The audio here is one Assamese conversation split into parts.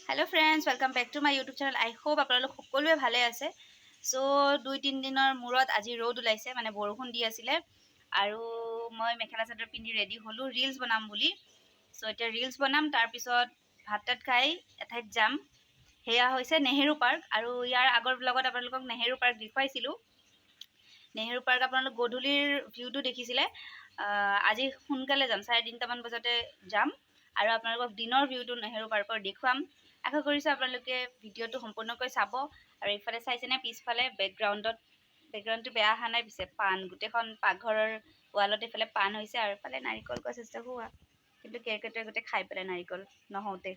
Hello friends, welcome back to my YouTube channel. I hope আপোনালোক সকলোৱে ভালে আছে। সো 2-3 দিনৰ মূৰত আজি ৰ'দ ওলাইছে মানে বৰষুণ দি আছিল আৰু মই মেখেলা চাদৰ পিন্ধি ৰেডি হলো ৰিলস বনাম বুলি। সো এতিয়া ৰিলস বনাম তাৰ পিছত ভাত খাই এঠাইত যাম। হেয়া হৈছে নেহেৰু পাৰ্ক আৰু ইয়াৰ আগৰ ব্লগত আপোনালোকক নেহেৰু পাৰ্ক দেখুৱাইছিলো। নেহেৰু পাৰ্ক আপোনালোক গধূলিৰ ভিউটো দেখিছিলে। আজি সোনকালে যাম 3:30 মান বজাতে যাম আৰু আপোনালোকক দিনৰ ভিউটো নেহেৰু পাৰ্কৰ দেখুৱাম। আশা কৰিছো আপোনালোকে ভিডিঅ'টো সম্পূৰ্ণকৈ চাব আৰু ইফালে চাইছেনে পিছফালে বেকগ্ৰাউণ্ডটো বেয়া অহা নাই পিছে পান গোটেইখন পাকঘৰৰ ৱালত ইফালে পান হৈছে আৰু ইফালে নাৰিকল গছ আছে হোৱা কিন্তু কেৰকেটুৱে গোটেই খাই পেলাই নাৰিকল নহওঁতে।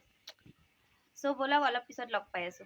সো ব'লক অলপ পিছত লগ পাই আছো।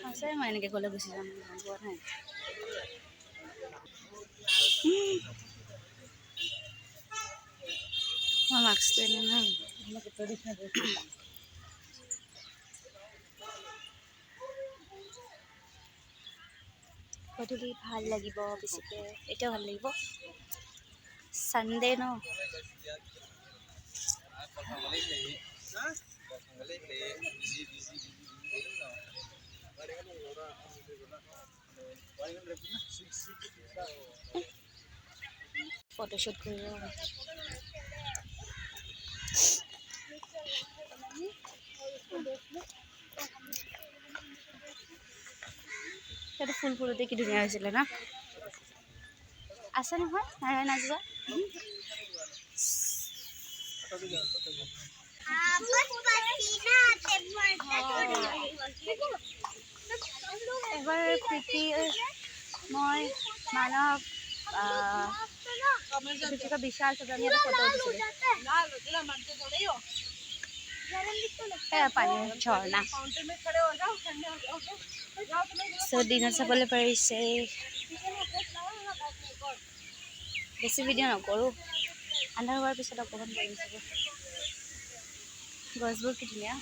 আছে মই এনেকৈ গ'লে গুচি যাম যোৱা নাই। মই মাস্কটো এনে নাই গধূলি ভাল লাগিব বেছিকৈ এতিয়াও ভাল লাগিব সানডে ন। ফটোশ্বুট কৰিব সেইটো ফুল ফুলোতে কি ধুনীয়া হৈছিলে ন। আছে নহয় নাৰায়ণ নাজিবা এবাৰ প্ৰীতি মই মানৱ বিশাল চদানী এটা ফটো উঠিছিলোঁ পানীৰ ঝৰ্ণা। সো দিনত চাবলৈ পাৰিছে। বেছি ভিডিঅ' নকৰোঁ আন্ধাৰ হোৱাৰ পিছত অকণমান কৰিছোঁ। গছবোৰ কি ধুনীয়া।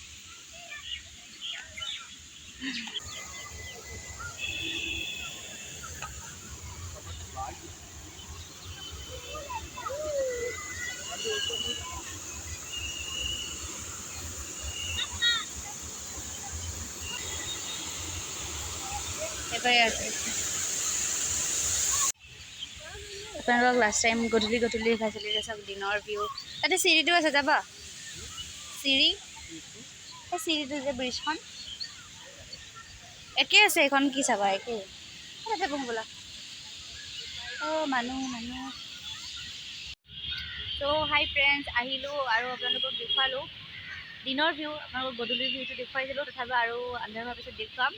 এবাৰ আপোনালোকক লাষ্ট টাইম গধূলি দেখাইছিলোঁ চাওক দিনৰ ভিউ। তাতে চিৰিটো আছে যাবা চিৰি সেই চিৰিটো যে ব্ৰিজখন একে আছে এইখন কি চাবা একে তাতে বহো ব'লা। মানুহ তো হাই ফ্ৰেণ্ডছ আহিলোঁ আৰু আপোনালোকক দেখুৱালোঁ দিনৰ ভিউ। আপোনালোকক গধূলিৰ ভিউটো দেখুৱাইছিলোঁ তথাপিও আৰু আন্ধাৰ হোৱাৰ পিছত দেখুৱাম।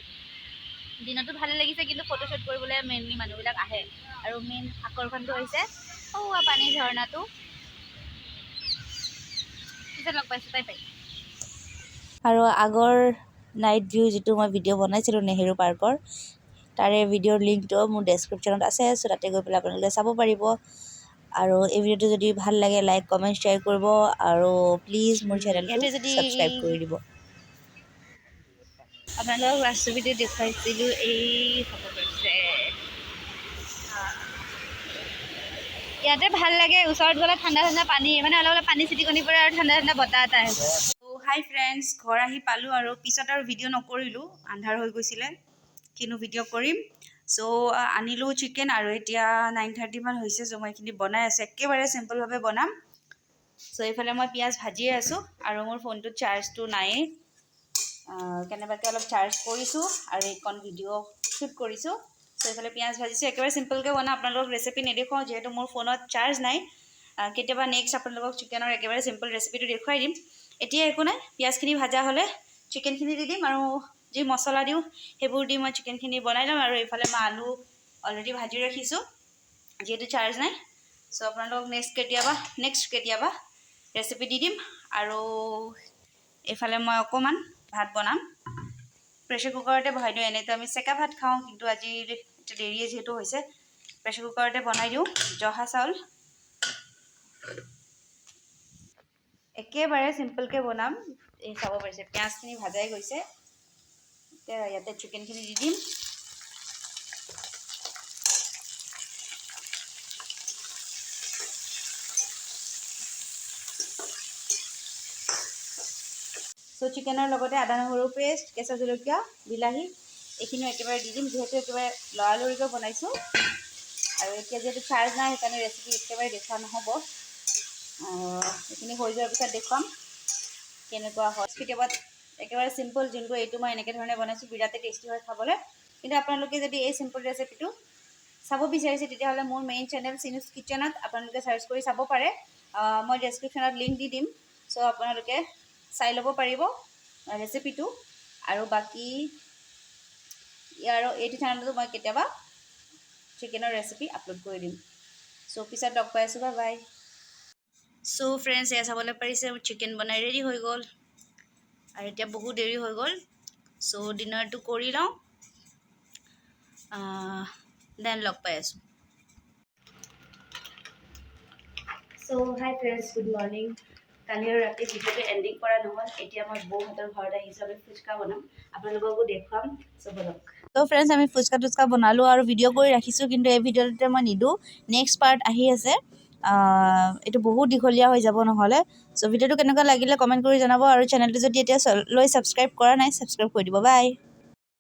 দিনতো ভালে লাগিছে কিন্তু ফটোশ্বুট কৰিবলৈ মেইনলি মানুহবিলাক আহে আৰু মেইন আকৰ্ষণটো হৈছে পানীৰ ঝৰ্ণাটো। পিছত লগ পাইছোঁ তাই পাই আৰু আগৰ নাইট ভিউ যিটো মই ভিডিঅ' বনাইছিলোঁ নেহেৰু পাৰ্কৰ তাৰে ভিডিঅ'ৰ লিংকটো মোৰ ডেছক্ৰিপশ্যনত আছে। চ' তাতে গৈ পেলাই আপোনালোকে চাব পাৰিব আৰু এই ভিডিঅ'টো যদি ভাল লাগে লাইক কমেণ্ট শ্বেয়াৰ কৰিব আৰু প্লিজ মোৰ চেনেলটো ছাবস্ক্ৰাইব কৰি দিব। আপোনালোকক লাষ্ট ভিডিঅ' দেখুৱাইছিলোঁ এই হ'ব গৈছে ইয়াতে ভাল লাগে। ওচৰত গ'লে ঠাণ্ডা পানী মানে অলপ পানী চিটিকনি পৰে আৰু ঠাণ্ডা বতাহ এটা আহে। ত' হাই ফ্ৰেণ্ডছ ঘৰ আহি পালোঁ আৰু পিছত আৰু ভিডিঅ' নকৰিলোঁ আন্ধাৰ হৈ গৈছিলে কিনো ভিডিঅ' কৰিম। চ' আনিলোঁ চিকেন আৰু এতিয়া 9:30 মান হৈছে। চ' মই এইখিনি বনাই আছোঁ একেবাৰে চিম্পলভাৱে বনাম। চ' এইফালে মই পিঁয়াজ ভাজিয়ে আছোঁ আৰু মোৰ ফোনটোত চাৰ্জটো নায়েই কেনেবাকৈ অলপ চাৰ্জ কৰিছোঁ আৰু এইকণ ভিডিঅ' শ্বুট কৰিছোঁ। চ' এইফালে পিঁয়াজ ভাজিছোঁ একেবাৰে চিম্পলকৈ বনাম। আপোনালোকক ৰেচিপি নেদেখুৱাওঁ যিহেতু মোৰ ফোনত চাৰ্জ নাই। কেতিয়াবা নেক্সট আপোনালোকক চিকেনৰ একেবাৰে চিম্পল ৰেচিপিটো দেখুৱাই দিম। এতিয়া একো নাই পিঁয়াজখিনি ভাজা হ'লে চিকেনখিনি দি দিম আৰু যি মছলা দিওঁ সেইবোৰ দি মই চিকেনখিনি বনাই ল'ম। আৰু এইফালে মই আলু অলৰেডি ভাজি ৰাখিছোঁ যিহেতু চাৰ্জ নাই। চ' আপোনালোকক নেক্সট কেতিয়াবা ৰেচিপি দি দিম। আৰু এইফালে মই অকণমান ভাত বনাম, প্ৰেছাৰ কুকাৰতে বহাই দিওঁ। এনেইতো আমি চেকা ভাত খাওঁ, কিন্তু আজি দেৰিয়ে যিহেতু হৈছে প্ৰেছাৰ কুকাৰতে বনাই দিওঁ। জহা চাউল একেবাৰে চিম্পলকৈ বনাম। এই চাব পাৰিছে পিঁয়াজখিনি ভাজাই গৈছে। এতিয়া ইয়াতে চিকেনখিনি দি দিম। চ' চিকেনৰ লগতে আদা নহৰু পেষ্ট, কেঁচা জলকীয়া, বিলাহী এইখিনিও একেবাৰে দি দিম, যিহেতু একেবাৰে লৰালৰিকৈ বনাইছোঁ। আৰু এতিয়া যিহেতু চাৰ্জ নাই, সেইকাৰণে ৰেচিপি একেবাৰে দেখুওৱা নহ'ব। এইখিনি হৈ যোৱাৰ পিছত দেখুৱাম কেনেকুৱা হয়। কেতিয়াবা একেবাৰে চিম্পল যোনটো এইটো মই এনেকৈ ধৰণে বনাইছোঁ, বিৰাটেই টেষ্টি হয় খাবলৈ। কিন্তু আপোনালোকে যদি এই চিম্পল ৰেচিপিটো চাব বিচাৰিছে, তেতিয়াহ'লে মোৰ মেইন চেনেল চিনুছ কিটচেনত আপোনালোকে চাৰ্চ কৰি চাব পাৰে। মই ডেছক্ৰিপশ্যনত লিংক দি দিম, চ' আপোনালোকে চাই ল'ব পাৰিব ৰেচিপিটো। আৰু বাকী এইটো চেনেলতো মই কেতিয়াবা চিকেনৰ ৰেচিপি আপলোড কৰি দিম। চ' পিছত লগ পাই আছোঁ, বাই। চ' ফ্ৰেণ্ডছ, এয়া চাবলৈ পাৰিছে চিকেন বনাই ৰেডি হৈ গ'ল। আৰু এতিয়া বহুত দেৰি হৈ গ'ল, চ' ডিনাৰটো কৰি লওঁ, দেন লগ পাই আছোঁ। চ' হাই ফ্ৰেণ্ডছ, গুড মৰ্ণিং। কালি আৰু ৰাতি ভিডিঅ'টো এণ্ডিং কৰা নহ'ল। এতিয়া মই বৌহঁতৰ ঘৰত আহিছোঁ, আমি ফুচকা বনাম, আপোনালোককো দেখুৱাম। চ' বলক। ত' ফ্ৰেণ্ডছ, আমি ফুচকা বনালোঁ আৰু ভিডিঅ' কৰি ৰাখিছোঁ, কিন্তু এই ভিডিঅ'টোতে মই নিদিওঁ। নেক্সট পাৰ্ট আহি আছে, এইটো বহুত দীঘলীয়া হৈ যাব নহ'লে। চ' ভিডিঅ'টো কেনেকুৱা লাগিলে কমেণ্ট কৰি জনাব। আৰু চেনেলটো যদি এতিয়া ছাবস্ক্ৰাইব কৰা নাই, ছাবস্ক্ৰাইব কৰি দিব। বাই।